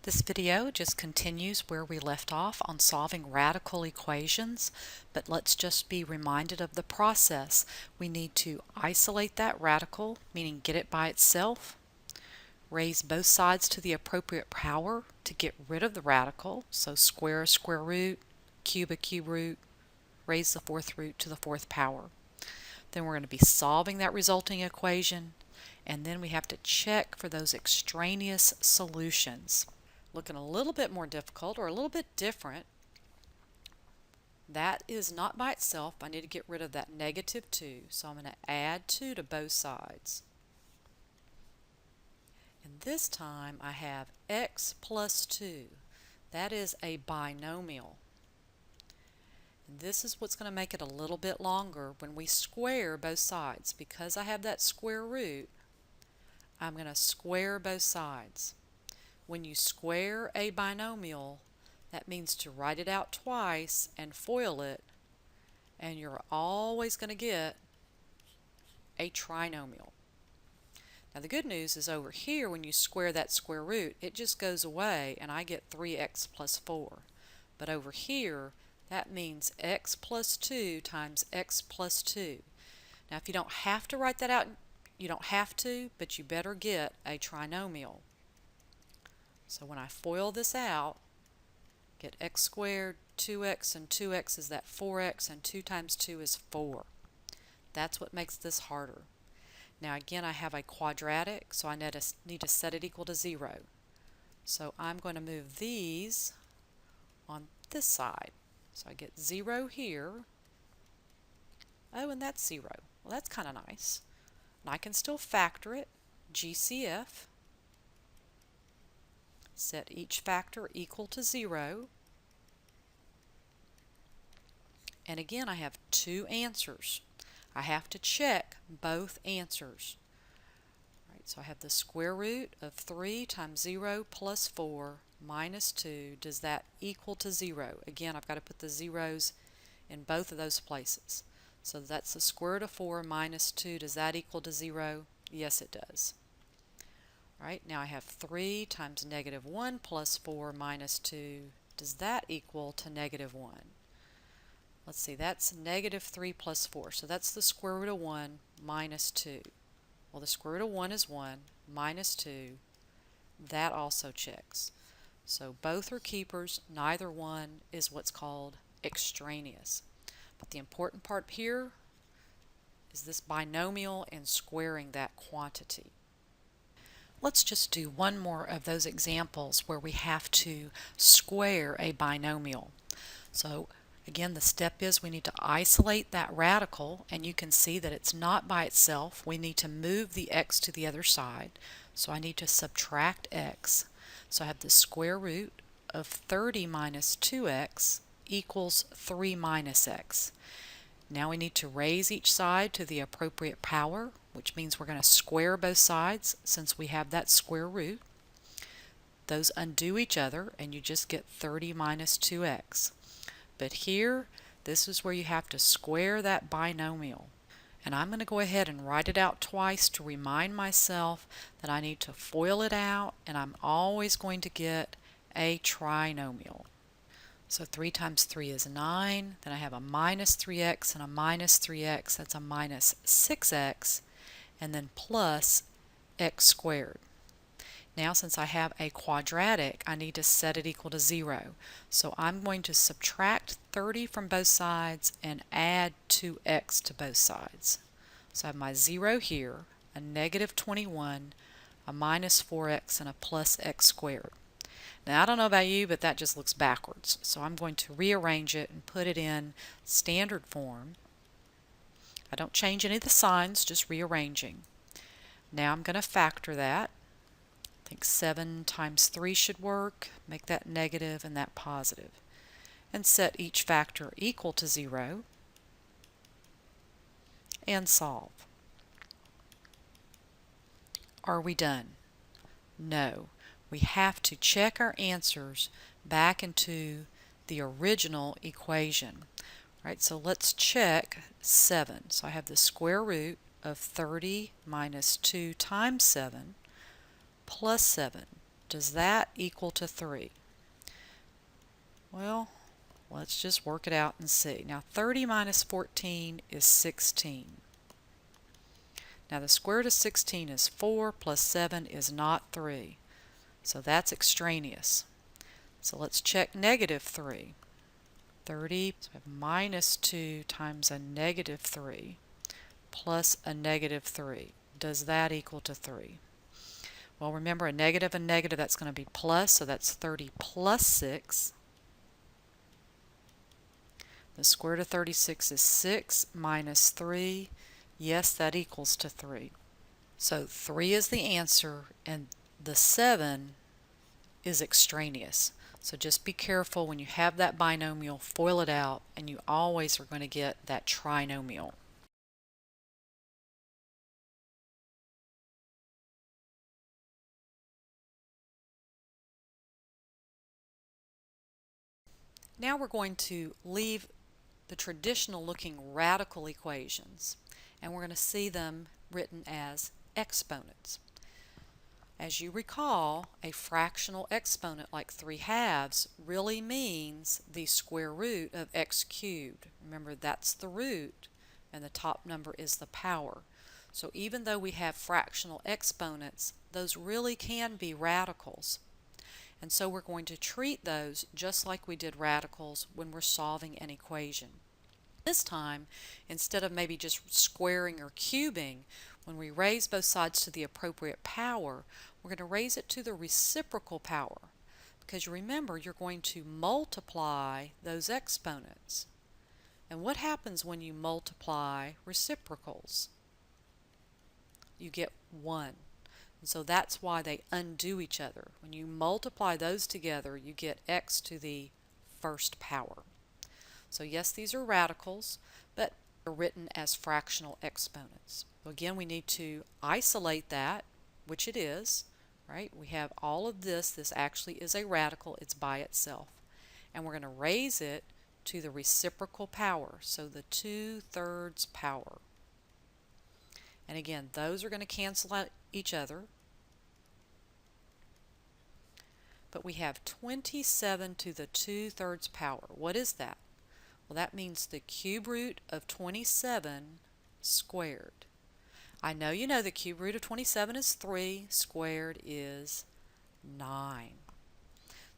This video just continues where we left off on solving radical equations, but let's just be reminded of the process. We need to isolate that radical, meaning get it by itself, raise both sides to the appropriate power to get rid of the radical, so square a square root, cube a cube root, raise the fourth root to the fourth power. Then we're going to be solving that resulting equation, and then we have to check for those extraneous solutions. Looking a little bit more difficult or a little bit different, that is not by itself. I need to get rid of that negative 2, so I'm going to add 2 to both sides. And this time I have x plus 2. That is a binomial. And this is what's going to make it a little bit longer when we square both sides. Because I have that square root, I'm going to square both sides. When you square a binomial, that means to write it out twice and FOIL it, and you're always going to get a trinomial. Now the good news is over here, when you square that square root, it just goes away and I get 3x plus 4. But over here, that means x plus 2 times x plus 2. Now if you don't have to write that out, you don't have to, but you better get a trinomial. So when I FOIL this out, get x squared, 2x, and 2x is that 4x, and 2 times 2 is 4. That's what makes this harder. Now again, I have a quadratic, so I need to set it equal to 0. So I'm going to move these on this side. So I get 0 here. Oh, and that's 0. Well, that's kind of nice. And I can still factor it, GCF. Set each factor equal to 0. And again, I have two answers. I have to check both answers. All right, so I have the square root of 3 times 0 plus 4 minus 2. Does that equal to 0? Again, I've got to put the zeros in both of those places. So that's the square root of 4 minus 2. Does that equal to 0? Yes, it does. All right, now I have 3 times negative 1 plus 4 minus 2. Does that equal to negative 1? Let's see, that's negative 3 plus 4. So that's the square root of 1 minus 2. Well, the square root of 1 is 1 minus 2. That also checks. So both are keepers. Neither one is what's called extraneous. But the important part here is this binomial and squaring that quantity. Let's just do one more of those examples where we have to square a binomial. So again, the step is we need to isolate that radical, and you can see that it's not by itself. We need to move the x to the other side. So I need to subtract x. So I have the square root of 30 minus 2x equals 3 minus x. Now we need to raise each side to the appropriate power, which means we're going to square both sides since we have that square root. Those undo each other and you just get 30 minus 2x. But here, this is where you have to square that binomial. And I'm going to go ahead and write it out twice to remind myself that I need to FOIL it out, and I'm always going to get a trinomial. So 3 times 3 is 9. Then I have a minus 3x and a minus 3x. That's a minus 6x. And then plus x squared. Now since I have a quadratic, I need to set it equal to 0. So I'm going to subtract 30 from both sides and add 2x to both sides. So I have my 0 here, a negative 21, a minus 4x, and a plus x squared. Now I don't know about you, but that just looks backwards. So I'm going to rearrange it and put it in standard form. I don't change any of the signs, just rearranging. Now I'm going to factor that. I think 7 times 3 should work. Make that negative and that positive. And set each factor equal to 0. And solve. Are we done? No. We have to check our answers back into the original equation. Right, so let's check 7. So I have the square root of 30 minus 2 times 7 plus 7. Does that equal to 3? Well, let's just work it out and see. Now 30 minus 14 is 16. Now the square root of 16 is 4 plus 7 is not 3. So that's extraneous. So let's check negative 3. 30, so we have minus 2 times a negative 3 plus a negative 3. Does that equal to 3? Well, remember a negative and negative, that's going to be plus, so that's 30 plus 6. The square root of 36 is 6 minus 3. Yes, that equals to 3. So 3 is the answer, and the 7 is extraneous. So just be careful when you have that binomial, FOIL it out, and you always are going to get that trinomial. Now we're going to leave the traditional looking radical equations, and we're going to see them written as exponents. As you recall, a fractional exponent like 3/2 really means the square root of x cubed. Remember, that's the root and the top number is the power. So even though we have fractional exponents, those really can be radicals. And so we're going to treat those just like we did radicals when we're solving an equation. This time, instead of maybe just squaring or cubing, when we raise both sides to the appropriate power, we're going to raise it to the reciprocal power. Because remember, you're going to multiply those exponents. And what happens when you multiply reciprocals? You get 1. And so that's why they undo each other. When you multiply those together, you get x to the first power. So yes, these are radicals, but they're written as fractional exponents. So again, we need to isolate that, which it is, right? We have all of this. This actually is a radical. It's by itself. And we're going to raise it to the reciprocal power, so the 2/3 power. And again, those are going to cancel out each other. But we have 27 to the 2/3 power. What is that? Well, that means the cube root of 27 squared. I know you know the cube root of 27 is 3, squared is 9.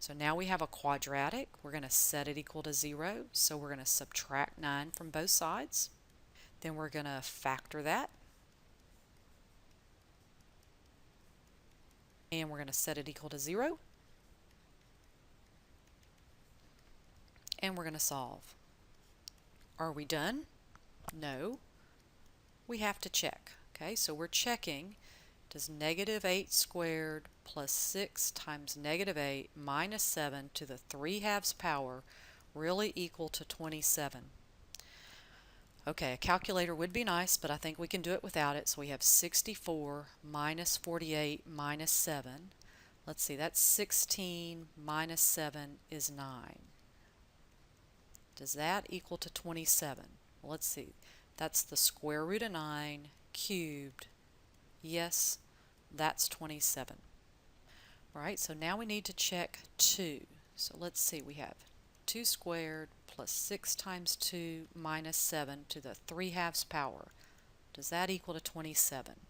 So now we have a quadratic. We're going to set it equal to 0, so we're going to subtract 9 from both sides. Then we're going to factor that. And we're going to set it equal to 0. And we're going to solve. Are we done? No. We have to check. Okay, so we're checking, does negative 8 squared plus 6 times negative 8 minus 7 to the 3/2 power really equal to 27? Okay, a calculator would be nice, but I think we can do it without it. So we have 64 minus 48 minus 7. Let's see, that's 16 minus 7 is 9. Does that equal to 27? Well, let's see. That's the square root of 9 cubed. Yes, that's 27. All right, so now we need to check 2. So let's see, we have 2 squared plus 6 times 2 minus 7 to the 3/2 power. Does that equal to 27?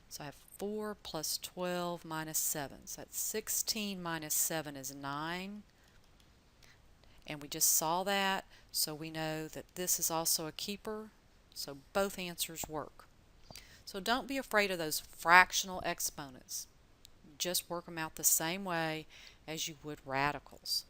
So I have 4 plus 12 minus 7. So that's 16 minus 7 is 9. And we just saw that, so we know that this is also a keeper, so both answers work. So don't be afraid of those fractional exponents. Just work them out the same way as you would radicals.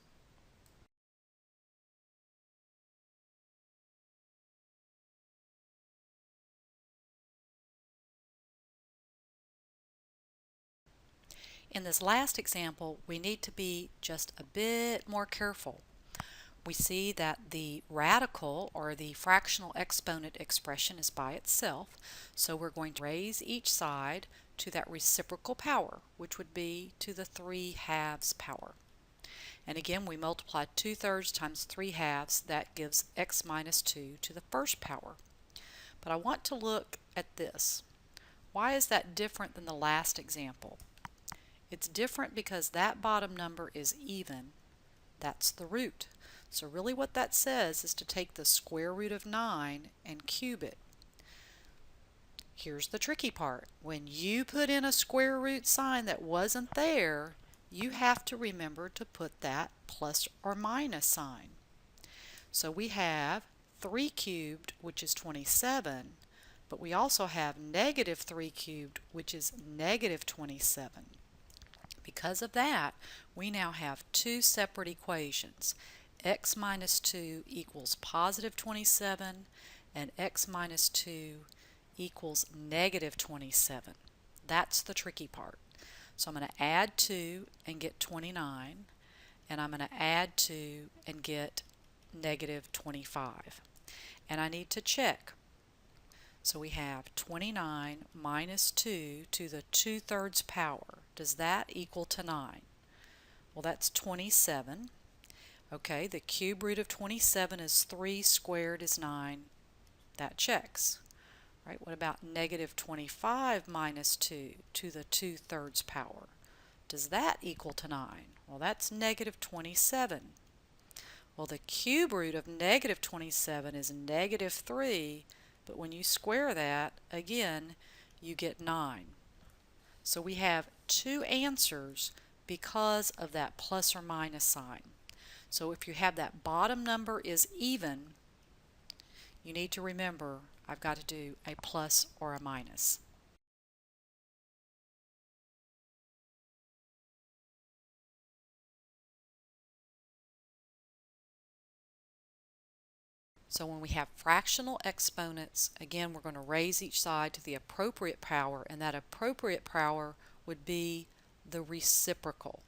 In this last example, we need to be just a bit more careful. We see that the radical or the fractional exponent expression is by itself, so we're going to raise each side to that reciprocal power, which would be to the 3/2 power. And again, we multiply 2/3 times 3/2, that gives x minus 2 to the first power. But I want to look at this. Why is that different than the last example? It's different because that bottom number is even. That's the root. So really what that says is to take the square root of 9 and cube it. Here's the tricky part. When you put in a square root sign that wasn't there, you have to remember to put that plus or minus sign. So we have 3 cubed, which is 27, but we also have negative 3 cubed, which is negative 27. Because of that, we now have two separate equations. X minus 2 equals positive 27, and x minus 2 equals negative 27. That's the tricky part. So I'm going to add 2 and get 29, and I'm going to add 2 and get negative 25. And I need to check. So we have 29 minus 2 to the 2/3 power. Does that equal to 9? Well, that's 27. Okay, the cube root of 27 is 3 squared is 9. That checks. Right? What about negative 25 minus 2 to the 2/3 power? Does that equal to 9? Well, that's negative 27. Well, the cube root of negative 27 is negative 3, but when you square that, again, you get 9. So we have two answers because of that plus or minus sign. So if you have that bottom number is even, you need to remember I've got to do a plus or a minus. So when we have fractional exponents, again, we're going to raise each side to the appropriate power, and that appropriate power would be the reciprocal.